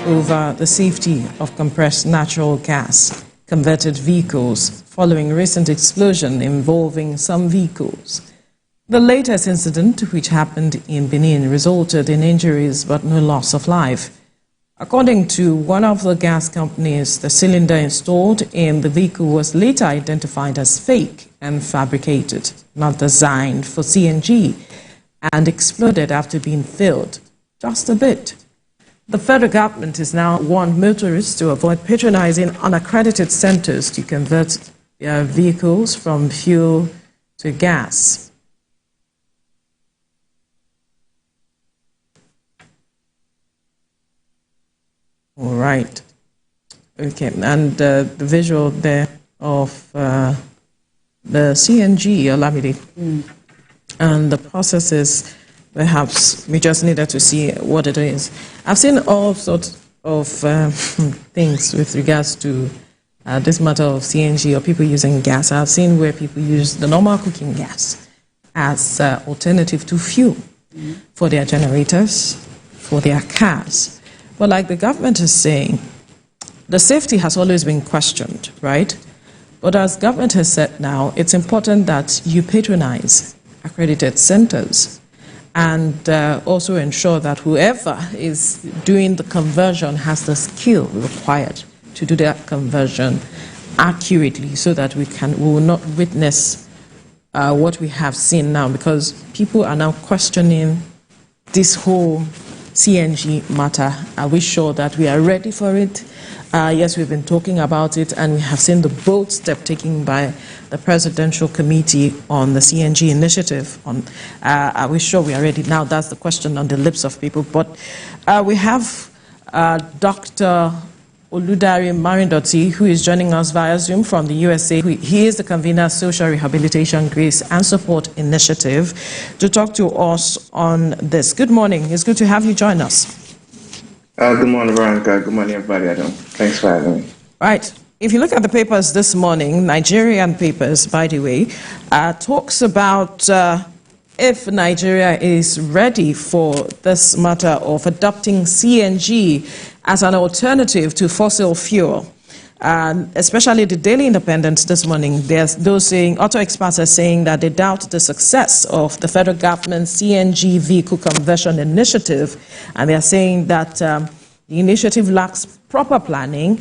over the safety of compressed natural gas converted vehicles following recent explosion involving some vehicles. The latest incident, which happened in Benin, resulted in injuries but no loss of life. According to one of the gas companies, the cylinder installed in the vehicle was later identified as fake and fabricated, not designed for CNG, and exploded after being filled just a bit. The federal government has now warned motorists to avoid patronizing unaccredited centers to convert their vehicles from fuel to gas. All right. Okay, and the visual there of the CNG, Olamide, and the processes, perhaps we just needed to see what it is. I've seen all sorts of things with regards to this matter of CNG or people using gas. I've seen where people use the normal cooking gas as alternative to fuel for their generators, for their cars. But like the government is saying, the safety has always been questioned, right? But as government has said now, it's important that you patronize accredited centers and also ensure that whoever is doing the conversion has the skill required to do that conversion accurately so that we will not witness what we have seen now, because people are now questioning this whole CNG matter. Are we sure that we are ready for it? Yes, we've been talking about it, and we have seen the bold step taken by the Presidential Committee on the CNG initiative. Are we sure we are ready? Now, that's the question on the lips of people. But we have Dr. Oludare Marindoti, who is joining us via Zoom from the USA. He is the convener of Social Rehabilitation, Grace and Support Initiative, to talk to us on this. Good morning. It's good to have you join us. Good morning, Veronica. Good morning, everybody. Thanks for having me. Right. If you look at the papers this morning, Nigerian papers, by the way, talks about if Nigeria is ready for this matter of adopting CNG as an alternative to fossil fuel. Especially the Daily Independent this morning, there's those saying, auto experts are saying that they doubt the success of the federal government's CNG vehicle conversion initiative, and they're saying that the initiative lacks proper planning.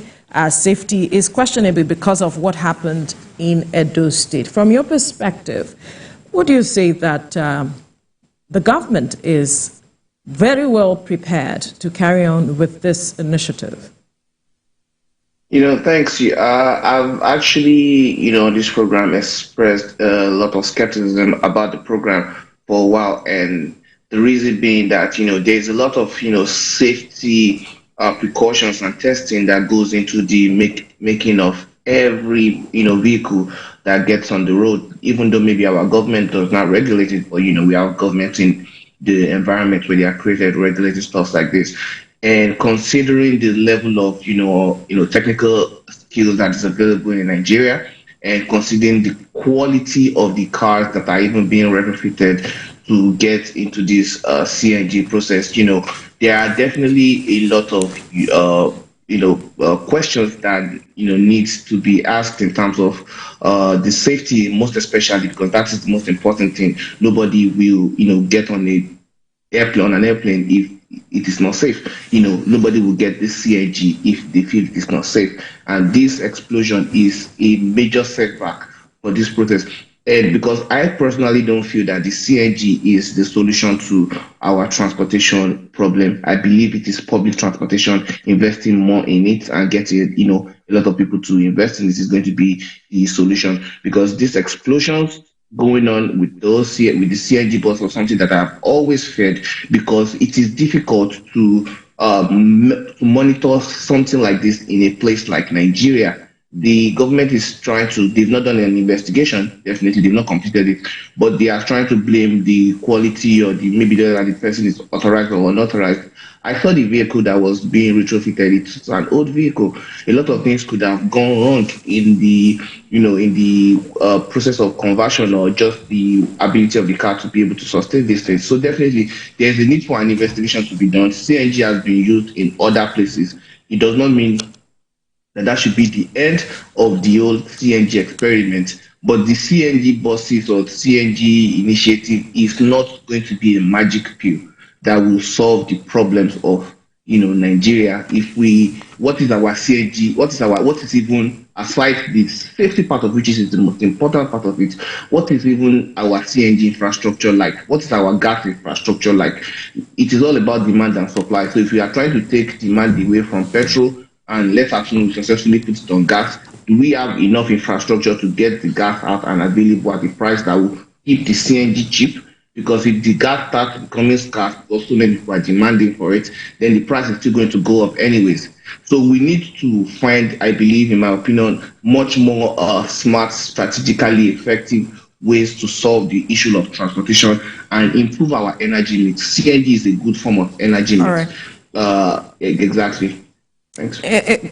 Safety is questionable because of what happened in Edo State. From your perspective, would you say that the government is very well prepared to carry on with this initiative? Thanks. I've actually, on this program expressed a lot of skepticism about the program for a while, and the reason being that, there's a lot of, safety precautions and testing that goes into the making of every, vehicle that gets on the road, even though maybe our government does not regulate it, but, we have government in the environment where they are created, regulated stuff like this. And considering the level of, technical skills that is available in Nigeria, and considering the quality of the cars that are even being retrofitted to get into this CNG process, there are definitely a lot of, questions that, needs to be asked in terms of the safety, most especially because that is the most important thing. Nobody will, get on an airplane if it is not safe. Nobody will get the CNG if they feel it is not safe. And this explosion is a major setback for this protest. And because I personally don't feel that the CNG is the solution to our transportation problem, I believe it is public transportation. Investing more in it and getting, a lot of people to invest in this is going to be the solution, because these explosions going on with the CNG bus or something that I've always feared, because it is difficult to monitor something like this in a place like Nigeria, the government is trying to, they've not done an investigation, definitely, they've not completed it, but they are trying to blame the quality or the maybe the person is authorized or unauthorized. I saw the vehicle that was being retrofitted. It's an old vehicle. A lot of things could have gone wrong in the, in the process of conversion or just the ability of the car to be able to sustain these things. So definitely, there's a need for an investigation to be done. CNG has been used in other places. It does not mean that should be the end of the old CNG experiment. But the CNG buses or CNG initiative is not going to be a magic pill that will solve the problems of Nigeria. If we, what is our CNG? What is even, aside the safety part of which is the most important part of it? What is even our CNG infrastructure like? What is our gas infrastructure like? It is all about demand and supply. So if we are trying to take demand away from petrol and let's assume we successfully put it on gas, do we have enough infrastructure to get the gas out and available at the price that will keep the CNG cheap? Because if the gas starts becoming scarce because so many people are demanding for it, then the price is still going to go up anyways. So we need to find, I believe, in my opinion, much more smart, strategically effective ways to solve the issue of transportation and improve our energy mix. CNG is a good form of energy All mix. right. Exactly. Thanks.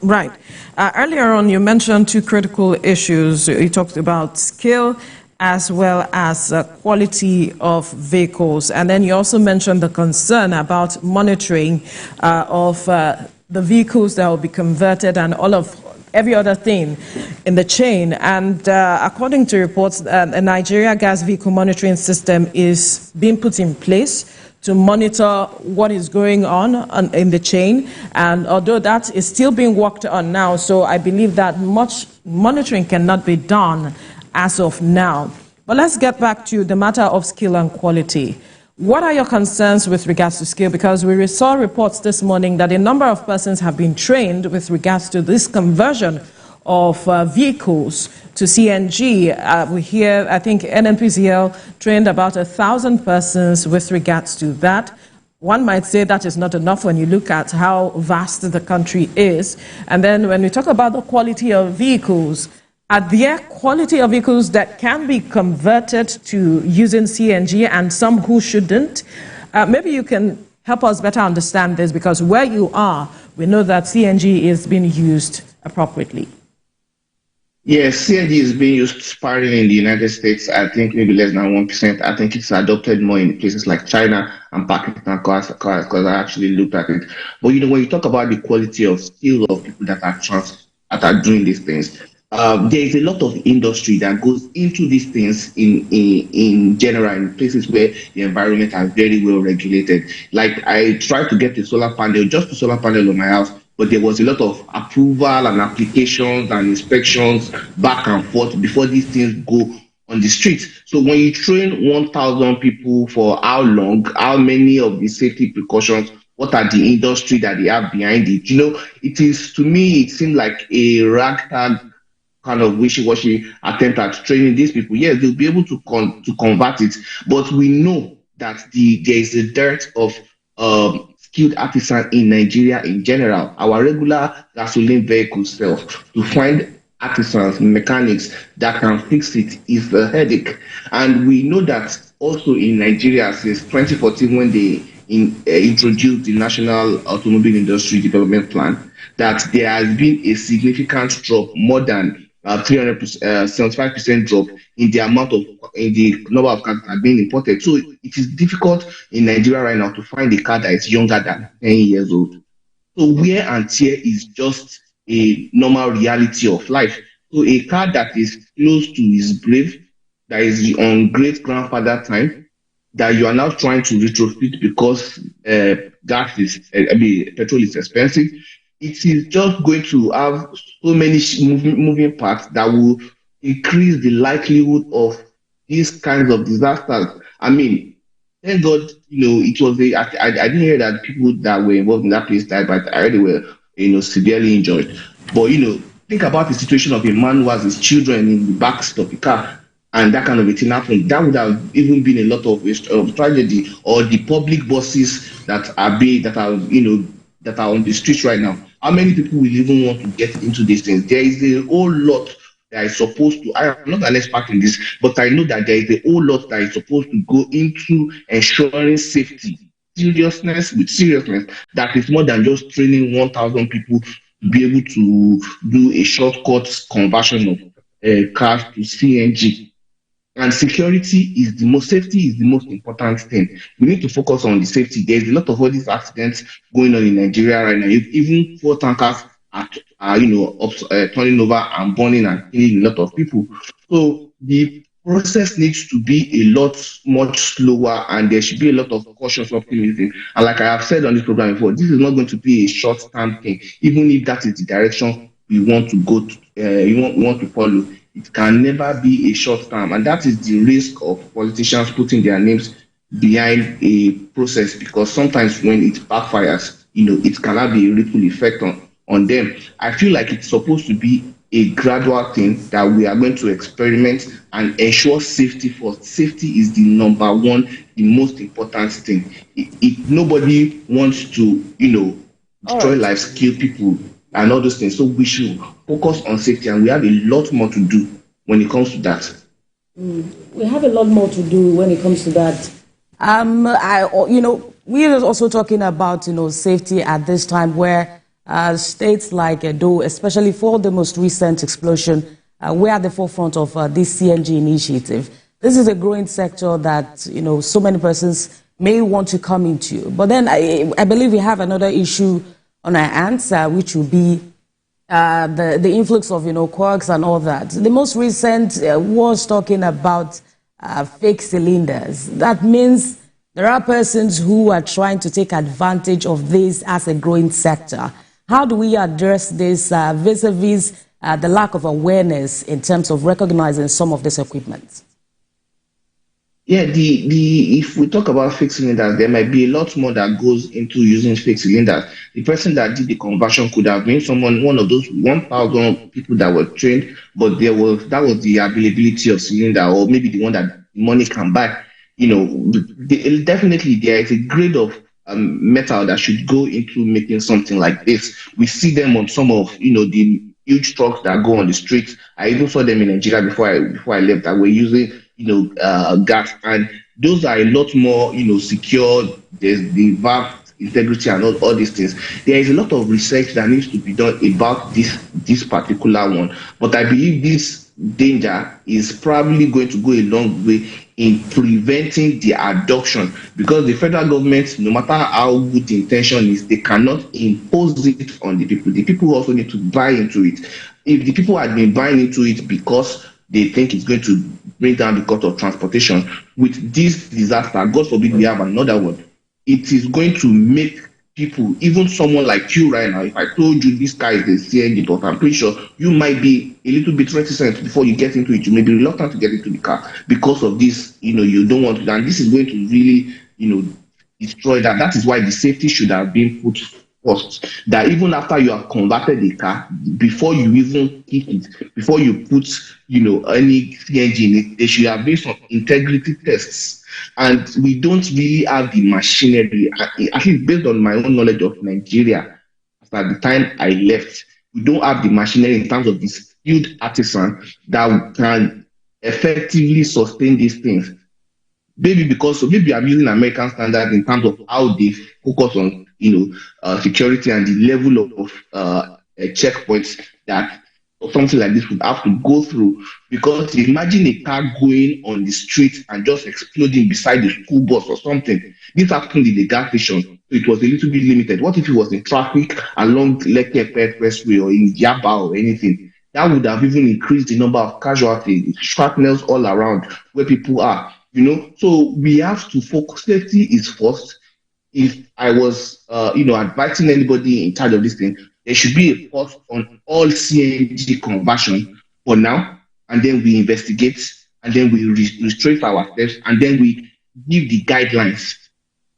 Right. Earlier on, you mentioned two critical issues. You talked about skill as well as quality of vehicles. And then you also mentioned the concern about monitoring of the vehicles that will be converted and all of every other thing in the chain. And according to reports, a Nigeria gas vehicle monitoring system is being put in place to monitor what is going on in the chain. And although that is still being worked on now, so I believe that much monitoring cannot be done as of now. But let's get back to the matter of skill and quality. What are your concerns with regards to skill? Because we saw reports this morning that a number of persons have been trained with regards to this conversion of vehicles to CNG. We hear, I think NNPCL trained about 1,000 persons with regards to that. One might say that is not enough when you look at how vast the country is. And then when we talk about the quality of vehicles, are there quality of vehicles that can be converted to using CNG and some who shouldn't? Maybe you can help us better understand this, because where you are, we know that CNG is being used appropriately. Yes, CNG is being used sparingly in the United States. I think maybe less than 1%. I think it's adopted more in places like China and Pakistan because I actually looked at it. But when you talk about the quality of skill of people that are doing these things, there is a lot of industry that goes into these things in general in places where the environment are very well regulated. Like I tried to get a solar panel, just a solar panel on my house, but there was a lot of approval and applications and inspections back and forth before these things go on the street. So when you train 1,000 people for how long, how many of the safety precautions, what are the industry that they have behind it? It is, to me, it seemed like a ragtag kind of wishy-washy attempt at training these people. Yes, they'll be able to convert it, but we know that there is a dearth of skilled artisans in Nigeria in general. Our regular gasoline vehicles self, to find artisans, mechanics that can fix it is a headache. And we know that also in Nigeria since 2014 when they introduced the National Automobile Industry Development Plan, that there has been a significant drop, more than 375% drop in the number of cars that are being imported. So it is difficult in Nigeria right now to find a car that is younger than 10 years old. So wear and tear is just a normal reality of life. So a car that is close to its grave, that is on great grandfather time, that you are now trying to retrofit because petrol is expensive, it is just going to have so many moving parts that will increase the likelihood of these kinds of disasters. I mean, thank God, it was I didn't hear that people that were involved in that place died, but I heard they were, severely injured. But, think about the situation of a man who has his children in the backseat of the car and that kind of a thing happened. That would have even been a lot of tragedy. Or the public buses that are on the streets right now. How many people will even want to get into these things? There is a whole lot that is supposed to. I am not an expert in this, but I know that there is a whole lot that is supposed to go into ensuring safety. Seriousness, that is more than just training 1,000 people to be able to do a shortcut conversion of cars to CNG. And safety is the most important thing. We need to focus on the safety. There's a lot of all these accidents going on in Nigeria right now. Even four tankers are turning over and burning and killing a lot of people. So the process needs to be a lot much slower, and there should be a lot of cautious optimism. And like I have said on this program before, this is not going to be a short-term thing. Even if that is the direction we want to go to, we want to follow, it can never be a short term, and that is the risk of politicians putting their names behind a process, because sometimes when it backfires, it can have a ripple effect on them. I feel like it's supposed to be a gradual thing that we are going to experiment and ensure safety first. Safety is the number one, the most important thing. Nobody wants to, All destroy right. lives, kill people, and all those things. So we should focus on safety, and we have a lot more to do when it comes to that. We have a lot more to do when it comes to that. We are also talking about, safety at this time where states like Edo, especially for the most recent explosion, we're at the forefront of this CNG initiative. This is a growing sector that, so many persons may want to come into. But then I believe we have another issue on our hands, which will be the influx of, quirks and all that. The most recent was talking about fake cylinders. That means there are persons who are trying to take advantage of this as a growing sector. How do we address this vis-a-vis the lack of awareness in terms of recognizing some of this equipment? Yeah, the if we talk about fixed cylinders, there might be a lot more that goes into using fixed cylinders. The person that did the conversion could have been one of those 1,000 people that were trained, but that was the availability of cylinder, or maybe the one that money can buy. Definitely there is a grade of metal that should go into making something like this. We see them on some of the huge trucks that go on the streets. I even saw them in Nigeria before I left, that were using gas, and those are a lot more secure. There's the valve integrity and all these things. There is a lot of research that needs to be done about this particular one, but I believe this danger is probably going to go a long way in preventing the adoption, because the federal government, no matter how good the intention is, they cannot impose it on the people. The people also need to buy into it. If the people had been buying into it because they think it's going to bring down the cost of transportation, with this disaster, God forbid we have another one, it is going to make people, even someone like you right now, if I told you this car is a CNG, but I'm pretty sure you might be a little bit reticent before you get into it. You may be reluctant to get into the car because of this, you don't want to, and this is going to really, destroy that. That is why the safety should have been put first. That even after you have converted the car, before you even keep it, before you put, any CNG in it, they should have been some integrity tests. And we don't really have the machinery, at least based on my own knowledge of Nigeria. At the time I left, we don't have the machinery in terms of the skilled artisan that can effectively sustain these things. Maybe I'm using American standard in terms of how they focus on security and the level of checkpoints that something like this would have to go through. Because imagine a car going on the street and just exploding beside the school bus or something. This happened in the gas station, so it was a little bit limited. What if it was in traffic along Lekki Expressway or in Yaba or anything? That would have even increased the number of casualties, shrapnels all around where people are. So we have to focus. Safety is first. If I was, advising anybody in charge of this thing, there should be a pause on all CNG conversion for now, and then we investigate, and then we restrain our steps, and then we give the guidelines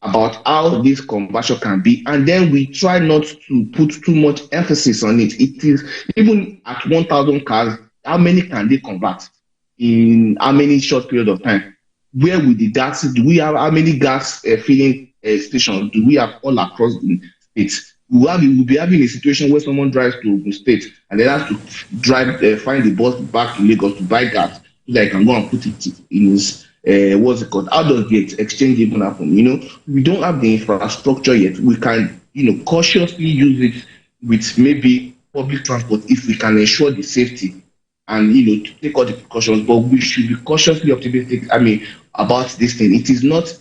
about how this conversion can be, and then we try not to put too much emphasis on it. It is, even at 1,000 cars, how many can they convert in how many short period of time? Where will the gas? Do we have how many gas filling stations do we have all across the states? we'll be having a situation where someone drives to Ogun State and then has to drive, find the bus back to Lagos to buy gas so that he can go and put it in his, what's it called? How does the exchange even happen? We don't have the infrastructure yet. We can, cautiously use it with maybe public transport if we can ensure the safety and to take all the precautions. But we should be cautiously optimistic. About this thing. It is not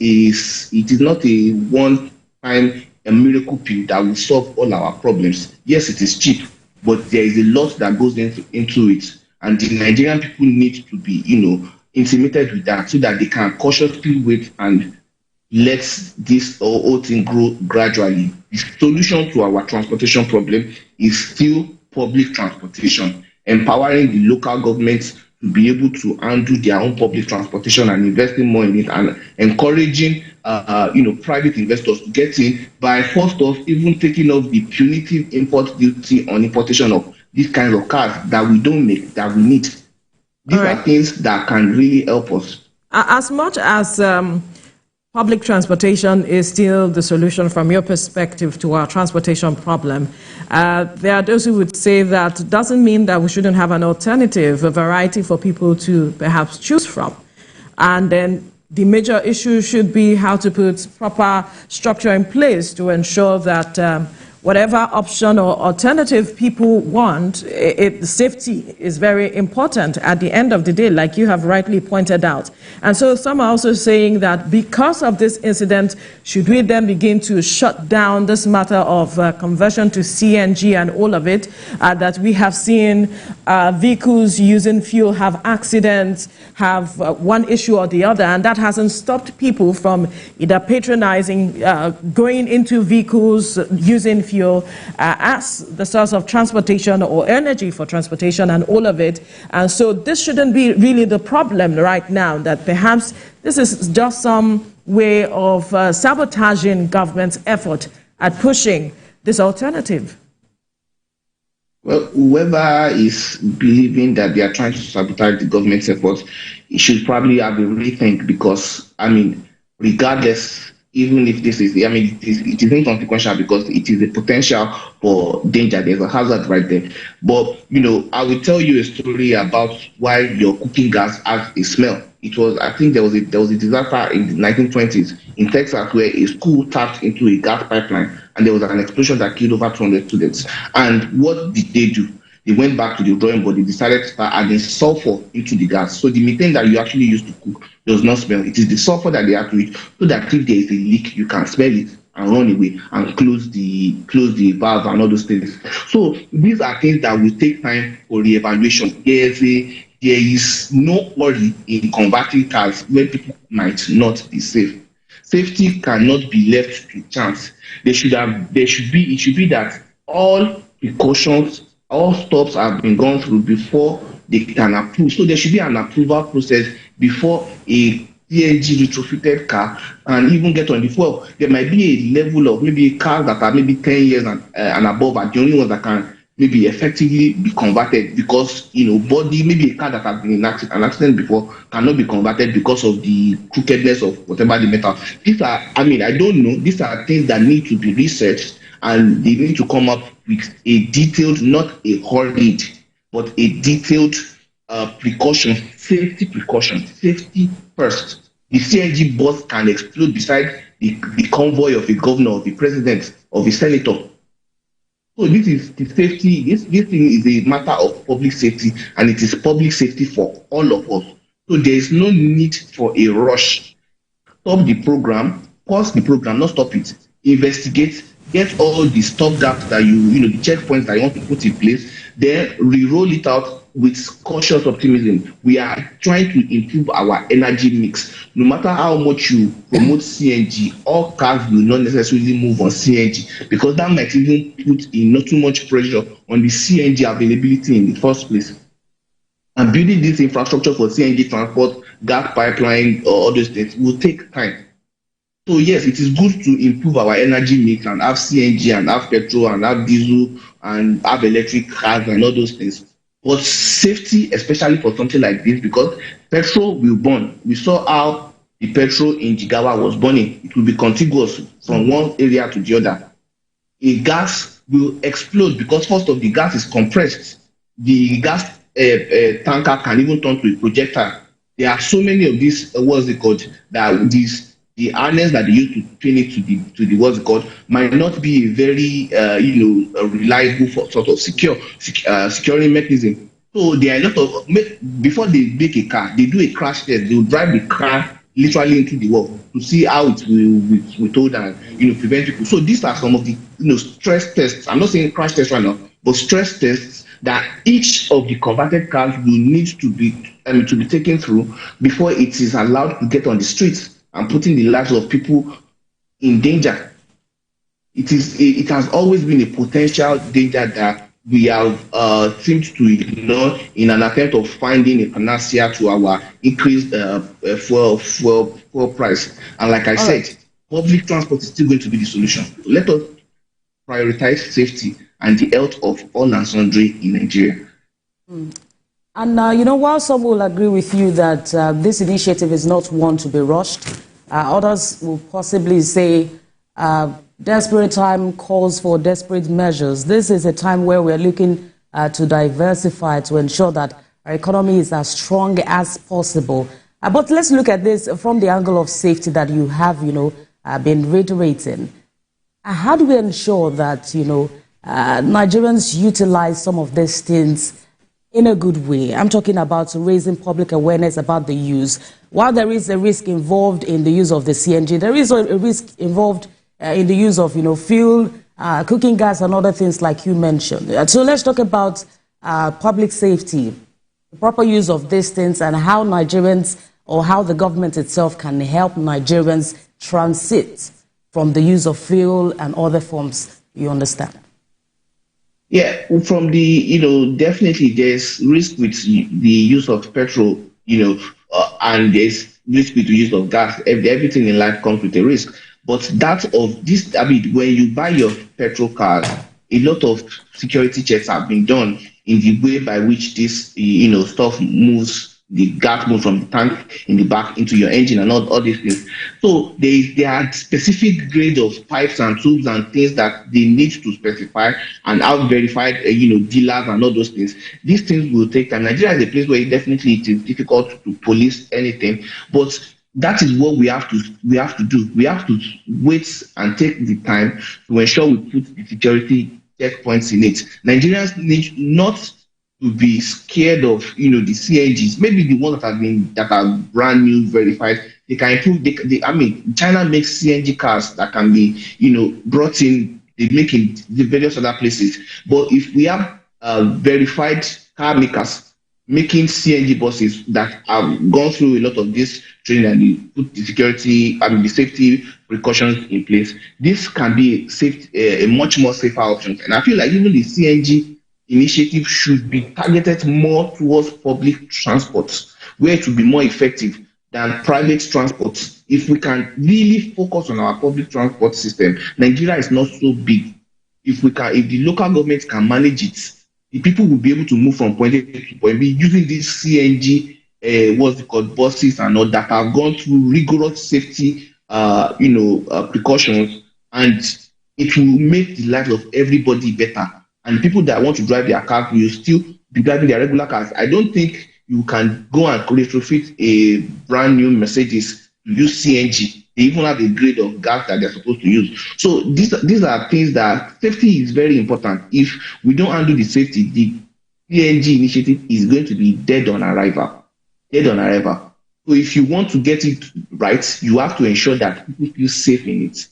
a one time a miracle pill that will solve all our problems. Yes, it is cheap, but there is a lot that goes into it, and the Nigerian people need to be, intimated with that so that they can cautiously wait and let this whole thing grow gradually. The solution to our transportation problem is still public transportation, empowering the local governments to be able to handle their own public transportation and investing more in it, and encouraging private investors to get in by first off even taking off the punitive import duty on importation of these kinds of cars that we don't make, that we need. These are things that can really help us. As much as public transportation is still the solution from your perspective to our transportation problem, there are those who would say that doesn't mean that we shouldn't have an alternative, a variety for people to perhaps choose from. And then the major issue should be how to put proper structure in place to ensure that whatever option or alternative people want, safety is very important at the end of the day, like you have rightly pointed out. And so some are also saying that because of this incident, should we then begin to shut down this matter of conversion to CNG and all of it, that we have seen vehicles using fuel have accidents, have one issue or the other, and that hasn't stopped people from either patronizing, going into vehicles using fuel as the source of transportation or energy for transportation and all of it. And so this shouldn't be really the problem right now, that perhaps this is just some way of sabotaging government's effort at pushing this alternative. Well, whoever is believing that they are trying to sabotage the government's efforts, it should probably have a rethink, because, regardless, even if this is, it is inconsequential because it is a potential for danger. There's a hazard right there. But, I will tell you a story about why your cooking gas has a smell. I think there was a disaster in the 1920s in Texas where a school tapped into a gas pipeline and there was an explosion that killed over 200 students. And what did they do? They went back to the drawing board. They decided to start adding sulfur into the gas. So the methane that you actually use to cook does not smell. It is the sulfur that they have to use so that if there is a leak, you can smell it and run away and close the valve and all those things. So these are things that will take time for reevaluation. There is no hurry in converting cars where people might not be safe. Safety cannot be left to chance. It should be that all precautions, all stops have been gone through before they can approve. So there should be an approval process before a CNG retrofitted car and even get on the fuel. There might be a level of maybe cars that are maybe 10 years and above are the only ones that can maybe effectively be converted, because maybe a car that has been in an accident before cannot be converted because of the crookedness of whatever the metal. These are, I don't know, these are things that need to be researched, and they need to come up with a detailed, not a hurried, but a detailed safety first. The CNG bus can explode beside the convoy of a governor, of a president, of a senator. So this is the safety. This thing is a matter of public safety, and it is public safety for all of us. So there is no need for a rush. Stop the program, pause the program, not stop it. Investigate, get all the stop gaps that the checkpoints that you want to put in place, then re-roll it out with cautious optimism. We are trying to improve our energy mix. No matter how much you promote CNG, all cars will not necessarily move on CNG, because that might even put in not too much pressure on the CNG availability in the first place. And building this infrastructure for CNG transport, gas pipeline, or all those things will take time. So yes, it is good to improve our energy mix and have CNG and have petrol and have diesel and have electric cars and all those things. But safety, especially for something like this, because petrol will burn. We saw how the petrol in Jigawa was burning. It will be contiguous from one area to the other. a gas will explode because first of the gas is compressed. The gas tanker can even turn to a projectile. There are so many of these what's it called that the harness that they use to pin it to the what's it called might not be a very reliable for sort of securing mechanism. So there are a lot of before they make a car, they do a crash test. They will drive the car literally into the wall to see how it will withhold and prevent people. So these are some of the stress tests. I'm not saying crash tests right now, but stress tests that each of the converted cars will need to be taken through before it is allowed to get on the streets and putting the lives of people in danger. It has always been a potential danger that we have seemed to ignore in an attempt of finding a panacea to our increased fuel price. And like I said, public transport is still going to be the solution. So let us prioritize safety and the health of all and sundry in Nigeria. And, while some will agree with you that this initiative is not one to be rushed, others will possibly say desperate time calls for desperate measures. This is a time where we're looking to diversify to ensure that our economy is as strong as possible. But let's look at this from the angle of safety that you have, been reiterating. How do we ensure that, Nigerians utilize some of these things in a good way? I'm talking about raising public awareness about the use. While there is a risk involved in the use of the CNG, there is a risk involved in the use of, fuel, cooking gas, and other things like you mentioned. So let's talk about public safety, the proper use of these things, and how Nigerians or how the government itself can help Nigerians transit from the use of fuel and other forms. You understand? Yeah, from the, definitely there's risk with the use of petrol, and there's risk with the use of gas. Everything in life comes with a risk. But that of this, when you buy your petrol cars, a lot of security checks have been done in the way by which this, stuff moves. The gas moves from the tank in the back into your engine and all these things. So there are specific grades of pipes and tubes and things that they need to specify and have verified, dealers and all those things. These things will take time. Nigeria is a place where it is difficult to police anything, but that is what we have to do. We have to wait and take the time to ensure we put the security checkpoints in it. Nigerians need not to be scared of the CNGs, maybe the ones that are brand new, verified. They can improve. China makes CNG cars that can be brought in. They make in the various other places. But if we have verified car makers making CNG buses that have gone through a lot of this training and they put the the safety precautions in place, this can be a much more safer option. And I feel like even the CNG initiative should be targeted more towards public transport, where it will be more effective than private transport. If we can really focus on our public transport system, Nigeria is not so big. If the local government can manage it, the people will be able to move from point A to point B using these CNG, buses and all that have gone through rigorous safety, precautions, and it will make the lives of everybody better. And people that want to drive their cars will still be driving their regular cars. I don't think you can go and retrofit a brand new Mercedes to use CNG. They even have a grade of gas that they're supposed to use. So these are things that safety is very important. If we don't handle the safety, the CNG initiative is going to be dead on arrival. Dead on arrival. So if you want to get it right, you have to ensure that people feel safe in it.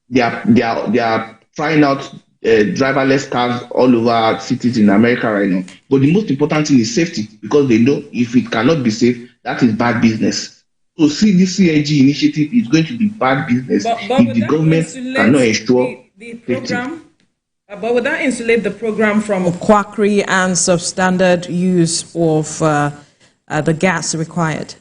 They are trying out driverless cars all over cities in America right now. But the most important thing is safety, because they know if it cannot be safe, that is bad business. So see, this CNG initiative is going to be bad business if the government cannot ensure the program. But would that insulate the program from quackery and substandard use of the gas required?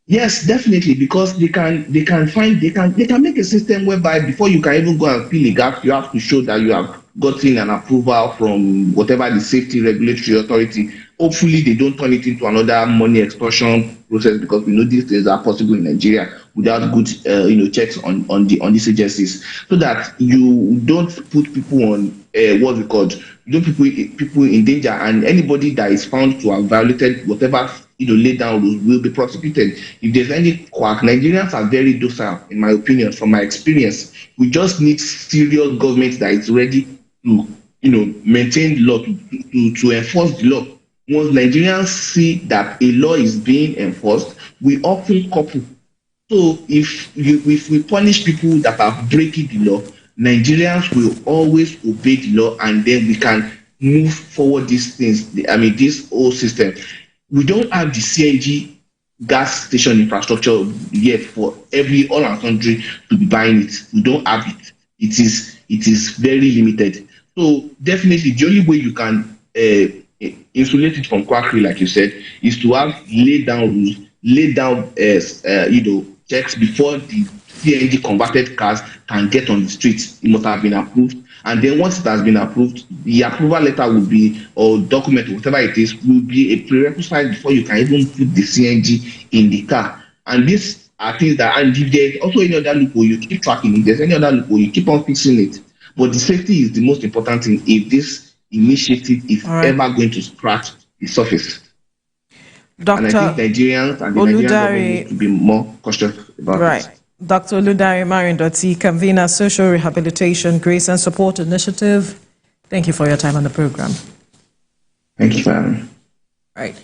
Yes, definitely, because they can make a system whereby before you can even go and fill a gas, you have to show that you have gotten an approval from whatever the safety regulatory authority. Hopefully, they don't turn it into another money extortion process, because we know these things are possible in Nigeria. without good checks on these agencies, so that you don't put people on what's it called, you don't put people in danger, and anybody that is found to have violated whatever laid down rules will be prosecuted. If there's any quack, Nigerians are very docile, in my opinion, from my experience. We just need serious government that is ready to maintain law, to enforce the law. Once Nigerians see that a law is being enforced, we often couple. So if we punish people that are breaking the law, Nigerians will always obey the law, and then we can move forward these things. I mean, this whole system. We don't have the CNG gas station infrastructure yet for all our country to be buying it. We don't have it. It is very limited. So definitely, the only way you can insulate it from quackery, like you said, is to have laid down rules, laid down checks before the CNG converted cars can get on the streets. It must have been approved, and then once it has been approved, the approval letter will be, or document, whatever it is, will be a prerequisite before you can even put the CNG in the car. And these are things that, and if there's also any other loophole, you keep tracking. If there's any other loophole, you keep on fixing it. But the safety is the most important thing if this initiative is ever going to scratch the surface. Dr. And I think Nigerians and the Nigerian government need to be more cautious about it. Dr. Oludare Marindoti, convener, Social Rehabilitation, Grace and Support Initiative. Thank you for your time on the program. Thank you for having me. Right.